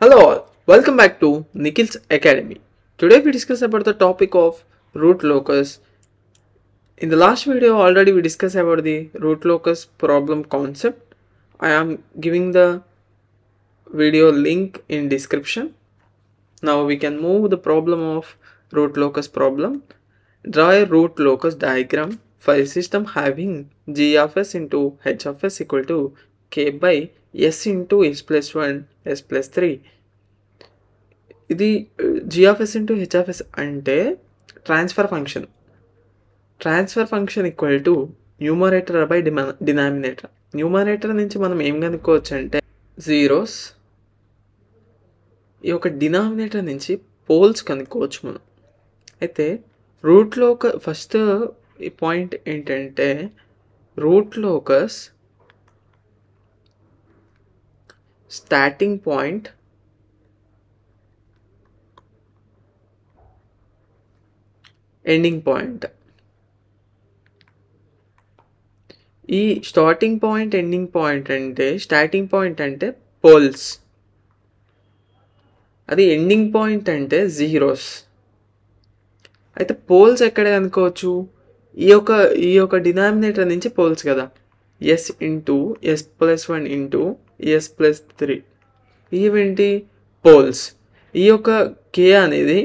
Hello all, welcome back to Nikhil's Academy. Today we discuss about the topic of root locus. In the last video already we discussed about the root locus problem concept. I am giving the video link in description. Now we can move the problem of root locus problem. Draw a root locus diagram for a system having g of s into h of s equal to k by s into s plus 1 s plus 3. ఇది g of s into h of s అంటే transfer function equal to numerator by denominator. Numerator నుంచి మనం ఏం కనుక్కోవచ్చు అంటే zeros, ఈ యొక్క denominator నుంచి పోల్స్ కనుక్కోవచ్చు మనం. అయితే రూట్లో ఫస్ట్ ఈ పాయింట్ ఏంటంటే root locus starting point ending point. ఈ స్టార్టింగ్ పాయింట్ ఎండింగ్ పాయింట్ అంటే స్టార్టింగ్ పాయింట్ అంటే పోల్స్, అది ఎండింగ్ పాయింట్ అంటే జీరోస్. అయితే పోల్స్ ఎక్కడ అనుకోవచ్చు, ఈ యొక్క డినామినేటర్ నుంచి పోల్స్ కదా, s into s plus 1 into s plus 3 ఇవేంటి పోల్స్. ఈ యొక్క కే అనేది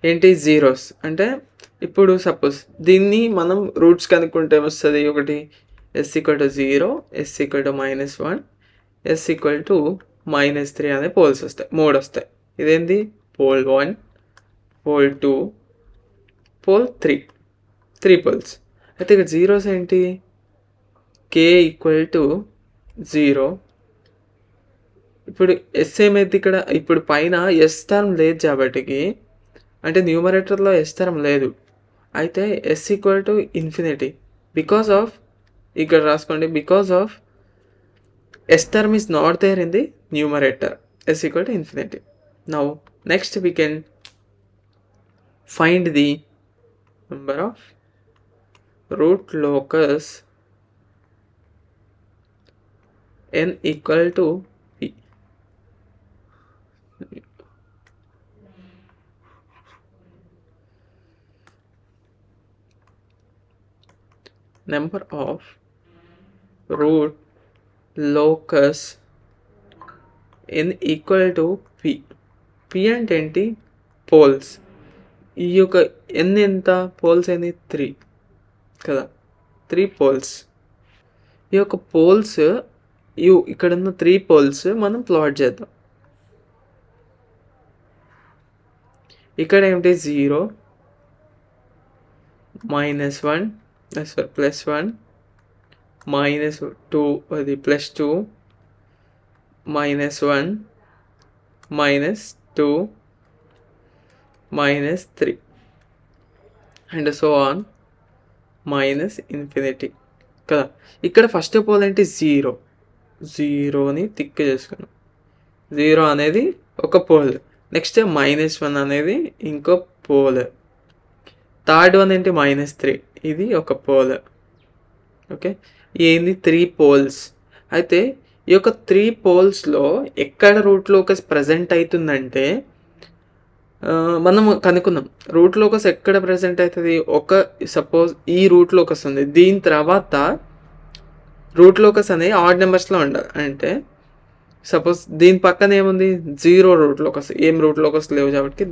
ఏంటి జీరోస్. అంటే ఇప్పుడు సపోజ్ దీన్ని మనం రూట్స్ కనుక్కుంటే వస్తుంది ఒకటి s equal to 0, s equal to -1, s equal to -3 అనే పోల్స్ వస్తాయి, 3 వస్తాయి. ఇదేంటి పోల్ 1, పోల్ 2, పోల్ 3 పోల్స్. అయితే ఇక్కడ జీరోస్ ఏంటి, కే ఈక్వల్ టు 0. ఇప్పుడు ఎస్ ఏమైంది ఇక్కడ, ఇప్పుడు పైన ఎస్ టర్మ్ లేదు కాబట్టికి, అంటే న్యూమరేటర్లో ఎస్ టర్మ్ లేదు, అయితే s equal to infinity. Because of ఇక్కడ రాసుకోండి, because of s term is not there in the numerator, s equal to infinity. Now next we can find the number of root locus n equal to p. Number of root locus n equal to p. p అంటే ఏంటి, poles. ఈ యొక్క ఎన్ ఎంత, poles ఏంది 3 కదా, 3 poles. ఈ యొక్క poles ఇక్కడ ఉన్న 3 పోల్స్ మనం ప్లాట్ చేద్దాం. ఇక్కడ ఏమిటి 0, -1 +1, -2 అది +2, -1, -2, -3 అండ్ సో ఆన్ -ఇన్ఫినిటీ కదా. ఇక్కడ ఫస్ట్ పోల్ ఏంటి, జీరోని టిక్ చేసుకున్నాం. 0 అనేది ఒక పోల్, నెక్స్ట్ -1 అనేది ఇంకో పోల్, థర్డ్ వన్ ఏంటి -3, ఇది ఒక పోల్. ఓకే, ఏంది 3 పోల్స్. అయితే ఈ యొక్క 3 పోల్స్లో ఎక్కడ రూట్ లోకస్ ప్రజెంట్ అవుతుందంటే మనం కనుక్కున్నాం రూట్ లోకస్ ఎక్కడ ప్రజెంట్ అవుతుంది. సపోజ్ ఈ రూట్ లోకస్ ఉంది, దీని తర్వాత రూట్ లోకస్ అనేది ఆడ్ నెంబర్స్లో ఉండాలి. అంటే సపోజ్ దీని పక్కన ఏముంది, 0 రూట్ లోకస్, ఏం రూట్ లోకస్ లేవు కాబట్టి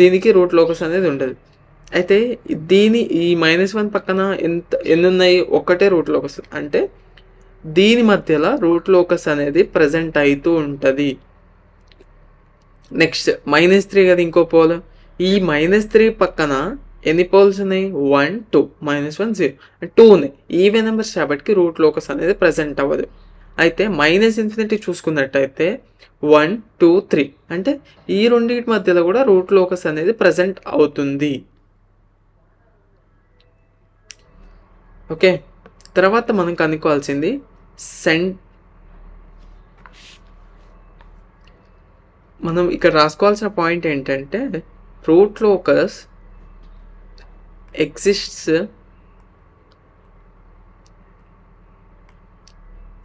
దీనికి రూట్ లోకస్ అనేది ఉండదు. అయితే ఈ -1 పక్కన ఎన్ని ఉన్నాయి, ఒకటే రూట్ లోకస్, అంటే దీని మధ్యలో రూట్ లోకస్ అనేది ప్రజెంట్ అవుతూ ఉంటుంది. నెక్స్ట్ -3 కదా ఇంకో పోల్, ఈ -3 పక్కన ఎన్ని పోల్స్ ఉన్నాయి, 1 2, -1 0, 2 ఉన్నాయి. ఈవెన్ నెంబర్స్ కాబట్టి రూట్ లోకస్ అనేది ప్రజెంట్ అవ్వదు. అయితే -ఇన్ఫినిటీ చూసుకున్నట్టయితే 1 2 3, అంటే ఈ రెండింటి మధ్యలో కూడా రూట్ లోకస్ అనేది ప్రజెంట్ అవుతుంది. ఓకే, తర్వాత మనం కనుక్కోవాల్సింది మనం ఇక్కడ రాసుకోవాల్సిన పాయింట్ ఏంటంటే root locus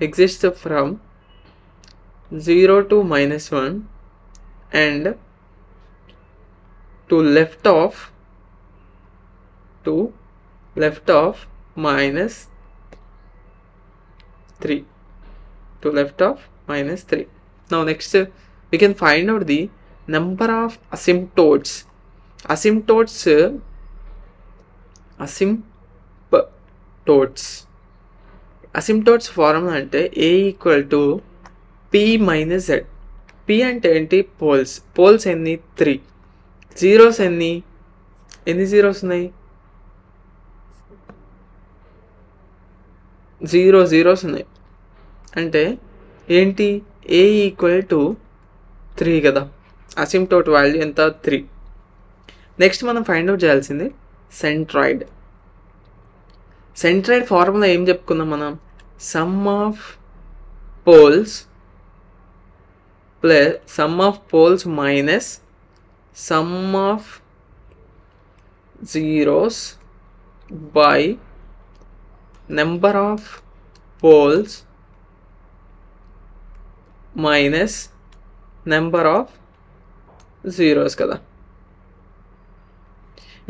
exists from 0 to -1 and to left of -3, to left of -3. Now next we can find out the number of asymptotes. Asymptotes formula అంటే A equal to P minus Z. P అంటే ఏంటి? Poles ఎన్ని? 3. Zeros ఎన్ని zeros ఉన్నాయి? 0 zeros ఉన్నాయి. అంటే ఏంటి? A equal to 3 కదా. అసిమ్ప్టోట్ వాల్యూ ఎంత? 3. నెక్స్ట్ మనం ఫైండ్ అవుట్ చేయాల్సింది సెంట్రాయిడ్ ఫార్ములా ఏం చెప్పుకుందాం మనం? Sum of poles minus sum of zeros by number of poles minus number of zeros కదా.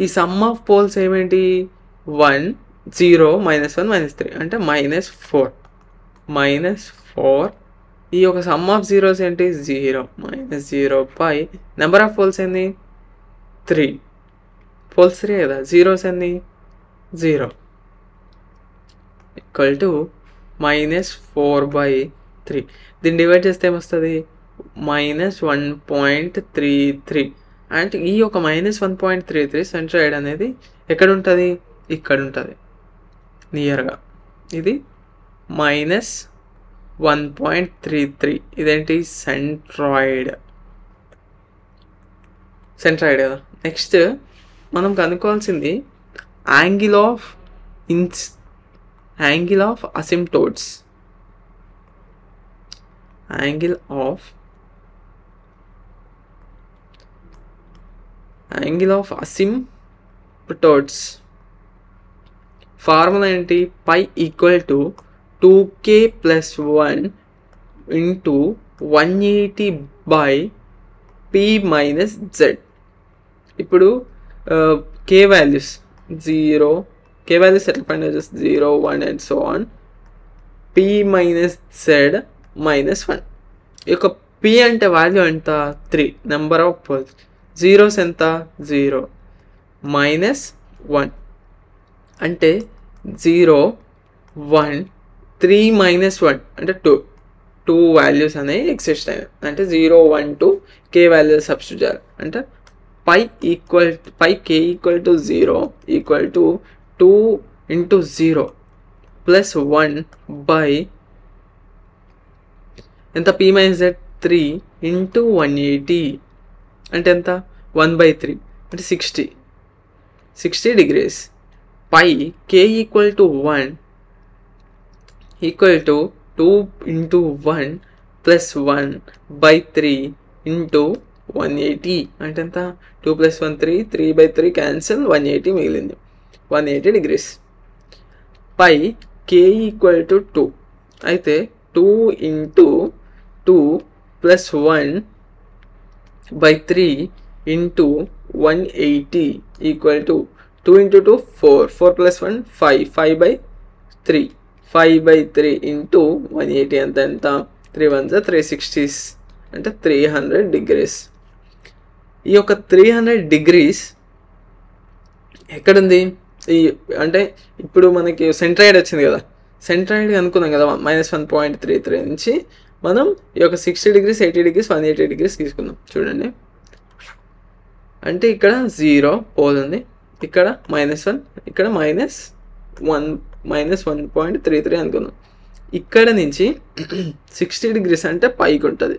ఈ సమ్ ఆఫ్ పోల్స్ ఏమేంటి? 1 0 -1 -3 అంటే -4. ఈ యొక్క సమ్ ఆఫ్ జీరోస్ ఏంటి? 0 -0 బై నెంబర్ ఆఫ్ పోల్స్ ఏంది? 3. పోల్స్ 3 కదా. జీరోస్ ఎన్ని? 0 ఈక్వల్ టు -4/3. దీన్ని డివైడ్ చేస్తే ఏమొస్తుంది? -1.33. అంటే ఈ యొక్క -1.33 సెంట్రాయిడ్ అనేది ఎక్కడ ఉంటుంది? ఇక్కడ ఉంటుంది నియర్గా. ఇది -1.33. ఇదేంటి? సెంట్రాయిడ్ కదా. నెక్స్ట్ మనం కనుక్కోవాల్సింది angle of asymptotes. Angle of asymptotes formula ఏంటి? Phi equal to 2k + 1 into 180/p - z. ఇప్పుడు k వాల్యూస్ 0, k వాల్యూస్ ఎట్లా ఫైండ్ అవుట్ చేస్తే 0 1 and so on. p - z -1. ఈ యొక్క p అంటే వాల్యూ ఎంత? 3. Number of poles. జీరోస్ ఎంత? 0 -1 అంటే 0 1 3 -1 అంటే 2 వాల్యూస్ అనేవి ఎగ్జిస్ట్ అయినాయి. అంటే 0 1 2 k వాల్యూస్ సబ్స్టిట్యూట్ చేయాలి. అంటే k equal to 0 equal to 2 × 0 + 1 by ఎంత? p - z 3 × 180 అంటే ఎంత? 1/3 అంటే 60 degrees. పై k equal to 1 equal to 2 × 1 + 1/3 × 180 అంటే ఎంత? 2 + 1 3, 3/3 క్యాన్సిల్, 180 మిగిలింది. 180 degrees. పై k ఈక్వల్ టు 2 అయితే 2 × 2 + 1/3 × 180 ఈక్వల్ టు 2 × 2 4, 4 + 1 5, 5/3, 5/3 × 180 ఎంత? 3 1s 360 అంటే 300 degrees. ఈ యొక్క 300 degrees ఎక్కడుంది? అంటే ఇప్పుడు మనకి సెంట్రాయిడ్ వచ్చింది కదా. సెంట్రాయిడ్ అనుకున్నాం కదా. -1.33 నుంచి మనం ఈ యొక్క 60 degrees 80 degrees 180 degrees తీసుకుందాం. చూడండి, అంటే ఇక్కడ 0 పోల్ ఉంది, ఇక్కడ -1, ఇక్కడ -1.33 అనుకుందాం. ఇక్కడ నుంచి 60 degrees అంటే పైకి ఉంటుంది.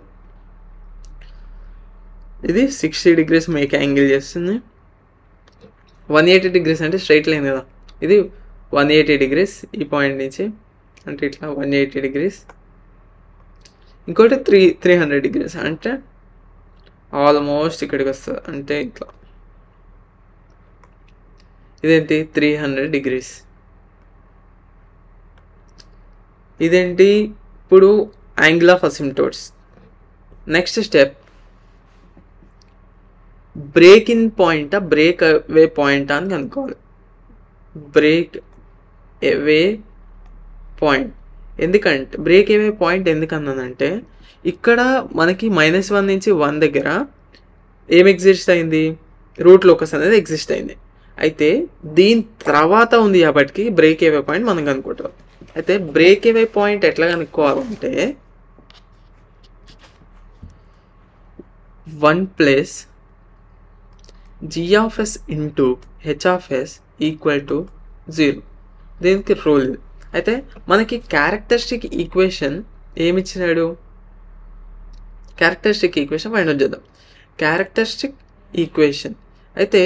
ఇది 60 degrees మేక్ యాంగిల్ చేస్తుంది. 180 degrees అంటే స్ట్రైట్ లైన్ కదా. ఇది 180 degrees ఈ పాయింట్ నుంచి, అంటే ఇట్లా 180 degrees. ఇంకోటి 300 degrees అంటే ఆల్మోస్ట్ ఇక్కడికి వస్తుంది, అంటే ఇట్లా. ఇదేంటి? 300 degrees. ఇదేంటి? ఇప్పుడు angle of asymptotes. Next step break in పాయింటా బ్రేక్ అవే పాయింటా అని కనుక్కోవాలి. బ్రేక్ అవే పాయింట్ ఎందుకంటే బ్రేక్ అవే పాయింట్ ఎందుకన్నానంటే ఇక్కడ మనకి -1 నుంచి 1 దగ్గర ఏం ఎగ్జిస్ట్ అయింది, రూట్ లోకస్ అనేది ఎగ్జిస్ట్ అయింది. అయితే దీని తర్వాత ఉంది కాబట్టి బ్రేక్ అవే పాయింట్ మనం కనుక్కుంటాం. అయితే బ్రేక్ అవే పాయింట్ ఎట్లా కనుక్కోవాలంటే 1 + g(s) × h(s) = 0. దీనికి రూల్. అయితే మనకి క్యారెక్టరిస్టిక్ ఈక్వేషన్ ఏమి ఇచ్చినాడు, క్యారెక్టరిస్టిక్ ఈక్వేషన్ ఫైండ్ అవుట్ చేద్దాం. క్యారెక్టరిస్టిక్ ఈక్వేషన్ అయితే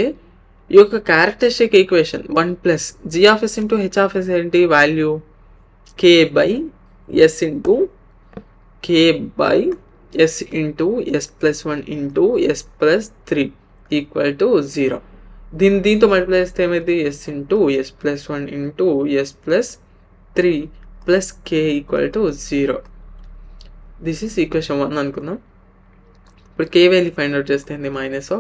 ఈ యొక్క క్యారెక్టరిస్టిక్ ఈక్వేషన్ 1 + g(s) × h(s) ఏంటి వాల్యూ k/s × s + 1 × s + 3 = 0. దీంతో మల్టిప్లై చేస్తే ఏమైంది, s × s + 1 × s + 3 + k = 0. This is equation 1 అనుకుందాం. ఇప్పుడు k వాల్యూ ఫైండ్ అవుట్ చేస్తే ఏంది -s ×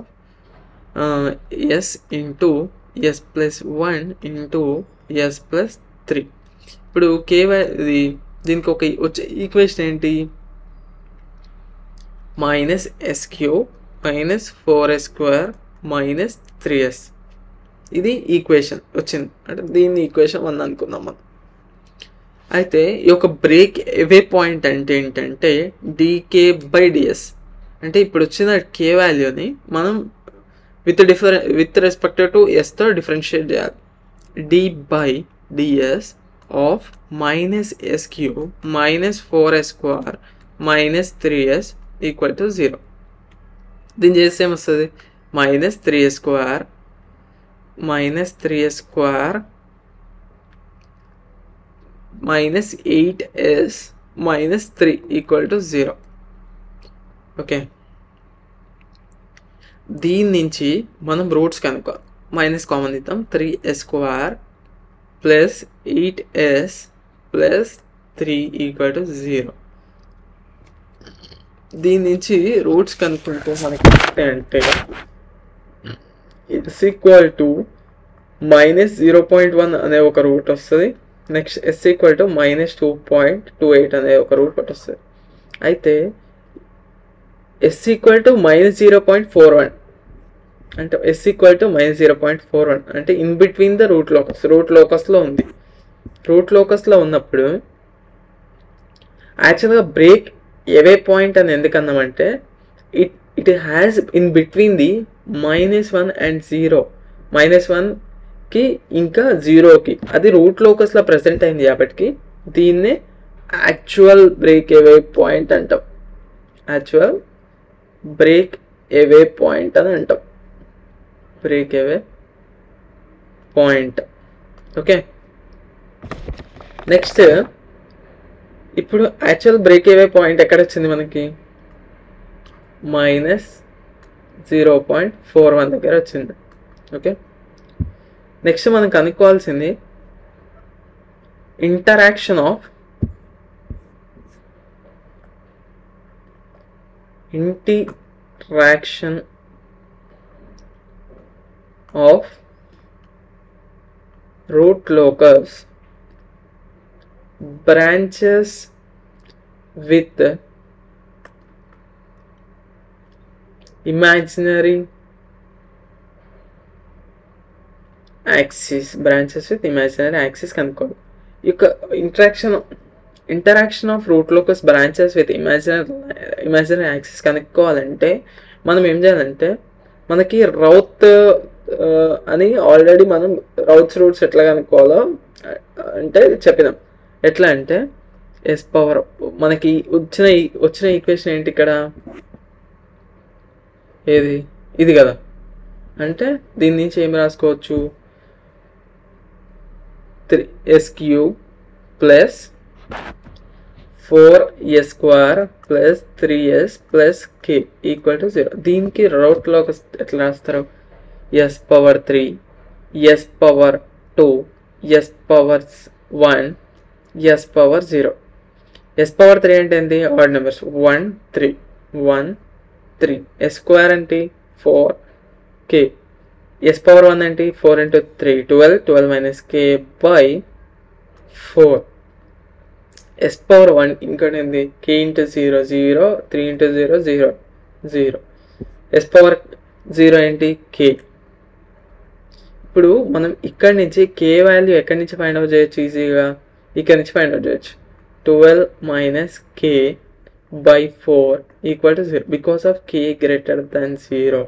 s + 1 × s + 3. ఇప్పుడు దీనికి ఒక వచ్చే ఈక్వేషన్ ఏంటి, -s³ - 4s² - 3s. ఇది ఈక్వేషన్ వచ్చింది అంటే దీన్ని ఈక్వేషన్ 1 అనుకుందాం మనం. అయితే ఈ యొక్క బ్రేక్ అవే పాయింట్ అంటే ఏంటంటే dk/ds. అంటే ఇప్పుడు వచ్చిన k వాల్యూని మనం విత్ రెస్పెక్ట్ టు ఎస్తో డిఫరెన్షియేట్ చేయాలి. d/ds of -s³ - 4s² - 3s = 0. దీన్ని చేస్తే ఏమొస్తుంది, -3s² - 3s² - 8s - 3 = 0. ఓకే, దీని నుంచి మనం రూట్స్ కనుక్కోవాలి. మైనస్ కామన్ ఇద్దాం, 3s² + 8s + 3 = 0. దీని నుంచి రూట్స్ కనుక్కుంటే మనకి అంటే s = -0.1 అనే ఒక రూట్ వస్తుంది. నెక్స్ట్ s = -2.28 అనే ఒక రూట్ ఒకటి వస్తుంది. అయితే s = -0.41 అంటే s = -0.41 అంటే ఇన్ బిట్వీన్ ద రూట్ లోకస్లో ఉంది. రూట్ లోకస్లో ఉన్నప్పుడు యాక్చువల్గా బ్రేక్ అవే పాయింట్ అని ఎందుకన్నామంటే it has in between the -1 and 0, -1కి ఇంకా 0కి అది రూట్ లోకస్లో ప్రెసెంట్ అయింది కాబట్టి దీన్నే యాక్చువల్ బ్రేక్ అవే పాయింట్ అంటాం. యాక్చువల్ బ్రేక్ అవే పాయింట్ అని అంటాం. Break away point. Okay, next ఇప్పుడు యాక్చువల్ బ్రేక్ అవే పాయింట్ ఎక్కడ వచ్చింది మనకి, -0.41 దగ్గర వచ్చింది. ఓకే, నెక్స్ట్ మనం కనుక్కోవాల్సింది interaction of root locus branches with imaginary axis. కనుక్కోవాలి. ఈ యొక్క interaction of root locus branches with imaginary axis కనుక్కోవాలంటే మనం ఏం చేయాలంటే మనకి రౌత్ అని ఆల్రెడీ మనం రూట్స్ ఎట్లా కనుక్కోవాలో అంటే చెప్పినాం. ఎట్లా అంటే s పవర్ మనకి వచ్చిన ఈక్వేషన్ ఏంటి ఇక్కడ, ఇది కదా. అంటే దీని నుంచి ఏమి రాసుకోవచ్చు, 3s³ + 4s² + 3s + k = 0. దీనికి రూట్ లోకస్ ఎట్లా రాస్తారు, s⁻3 s⁻2 s⁻1 s⁻0. s⁻3 అంటే ఏంటి, ఆడ్ నెంబర్స్ 1 3. 1 3 s స్క్వేర్ అంటే 4k s పవర్ 1 అంటే 4 into 3 12 12 minus k by 4 s power 1 ఇంకోటి ఏంది k into 0 0 3 into 0 0 0 s power 0 ఏంటి k. ఇప్పుడు మనం ఇక్కడ నుంచి k వాల్యూ ఎక్కడి నుంచి ఫైండ్ అవుట్ చేయొచ్చు ఈజీగా ఇక్కడ నుంచి ఫైండ్ అవుట్ చేయొచ్చు 12 minus k by 4 equal to 0 because of k greater than 0.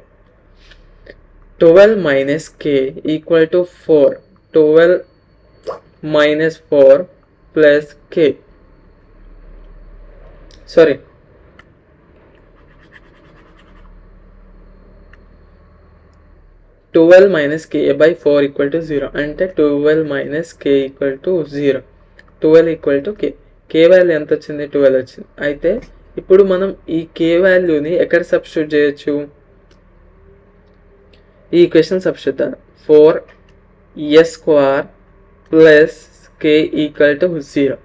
12 minus k equal to 4. 12 minus 4 plus k. Sorry. Twelve minus k by 4 equal to 0. అంటే 12 minus k equal to 0. 12 equal to k. k value ఎంత వచ్చింది 12 వచ్చింది. అయితే ఇప్పుడు మనం ఈ k వాల్యూని ఎక్కడ సబ్స్టిట్యూట్ చేయొచ్చు ఈ equation substitute 4s square plus k equal to 0.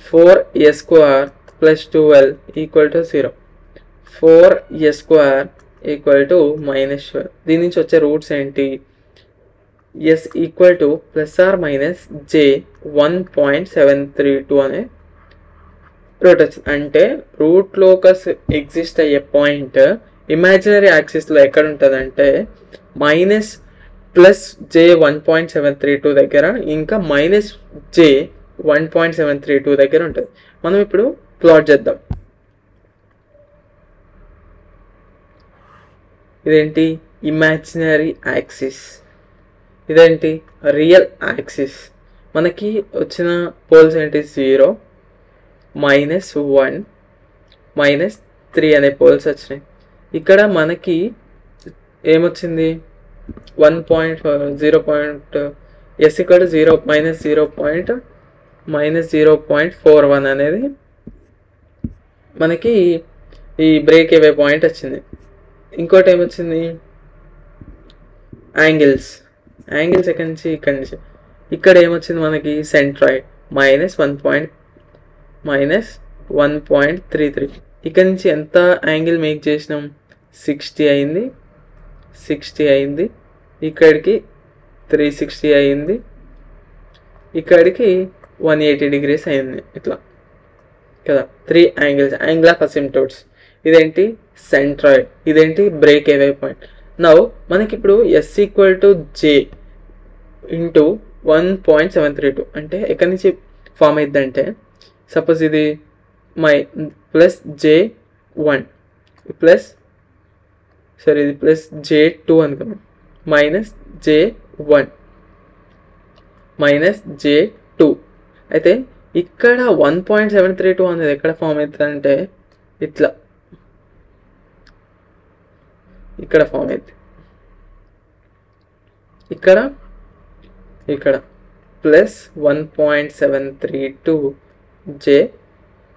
4s square plus 12 equal to 0. 4s square equal to -12. దీని నుంచి వచ్చే రూట్స్ ఏంటి s equal to plus or minus j 1.732 అనే రూట్ వచ్చింది. అంటే రూట్ లోకస్ ఎగ్జిస్ట్ అయ్యే పాయింట్ ఇమాజినరీ యాక్సిస్లో ఎక్కడ ఉంటుంది అంటే మైనస్ ప్లస్ j 1.732 దగ్గర ఇంకా మైనస్ j 1.732 దగ్గర ఉంటుంది. మనం ఇప్పుడు ప్లాట్ చేద్దాం. ఇదేంటి ఇమాజినరీ యాక్సిస్, ఇదేంటి రియల్ యాక్సిస్. మనకి వచ్చిన పోల్స్ ఏంటి 0 -1 -3 అనే పోల్స్ వచ్చినాయి. ఇక్కడ మనకి ఏమొచ్చింది 1.0. s ఇక్కడ 0 -0.41 అనేది మనకి ఈ బ్రేక్ అవే పాయింట్ వచ్చింది. ఇంకోటి ఏమొచ్చింది యాంగిల్స్ ఎక్కడి నుంచి ఇక్కడి నుంచి ఇక్కడ ఏమొచ్చింది మనకి సెంట్రాయిడ్ -1.33. ఇక్కడ నుంచి ఎంత యాంగిల్ మేక్ చేసినాం 60 అయింది, ఇక్కడికి 360 అయింది, ఇక్కడికి 180 degrees అయింది. ఇట్లా కదా 3 యాంగిల్స్, యాంగిల్ ఆఫ్ అసిమ్ప్టోట్స్. ఇదేంటి సెంట్రాయిడ్, ఇదేంటి బ్రేక్ అవే పాయింట్. నౌ మనకి ఇప్పుడు s equal to j into 1.732 అంటే ఎక్కడి నుంచి ఫామ్ అయిద్దంటే సపోజ్ ఇది ప్లస్ j1 ప్లస్ ఇది ప్లస్ j2 అనుకున్నాం -j2 అయితే ఇక్కడ 1.732 అనేది ఎక్కడ ఫామ్ అవుతుందంటే ఇట్లా ఇక్కడ ఫామ్ అవుతుంది. ఇక్కడ ప్లస్ 1.732 j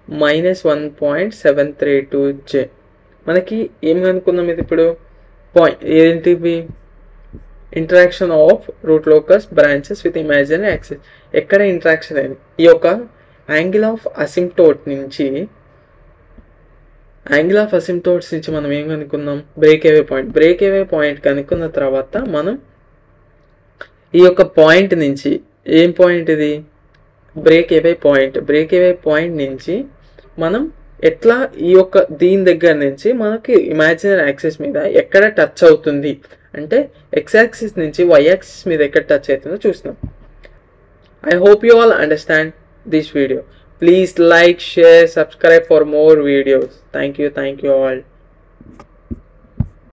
-1.732 j. మనకి ఏం కనుక్కున్నాం ఇది ఇప్పుడు పాయింట్ ఏంటివి interaction of root locus branches with imaginary axis. ఎక్కడ ఇంటరాక్షన్ అయింది ఈ యొక్క యాంగిల్ ఆఫ్ అసిమ్ప్టోట్స్ నుంచి మనం ఏం కనుక్కున్నాం బ్రేక్ అవే పాయింట్ కనుక్కున్న తర్వాత మనం ఈ యొక్క పాయింట్ నుంచి ఏం పాయింట్ ఇది బ్రేక్ అవే పాయింట్ నుంచి మనం ఎట్లా ఈ యొక్క దీని దగ్గర నుంచి మనకి ఇమాజినరీ యాక్సిస్ మీద ఎక్కడ టచ్ అవుతుంది అంటే ఎక్స్ యాక్సిస్ నుంచి వై యాక్సిస్ మీద ఎక్కడ టచ్ అవుతుందో చూస్తున్నాం. I hope you all understand this video. Please like, share, subscribe for more videos. Thank you all.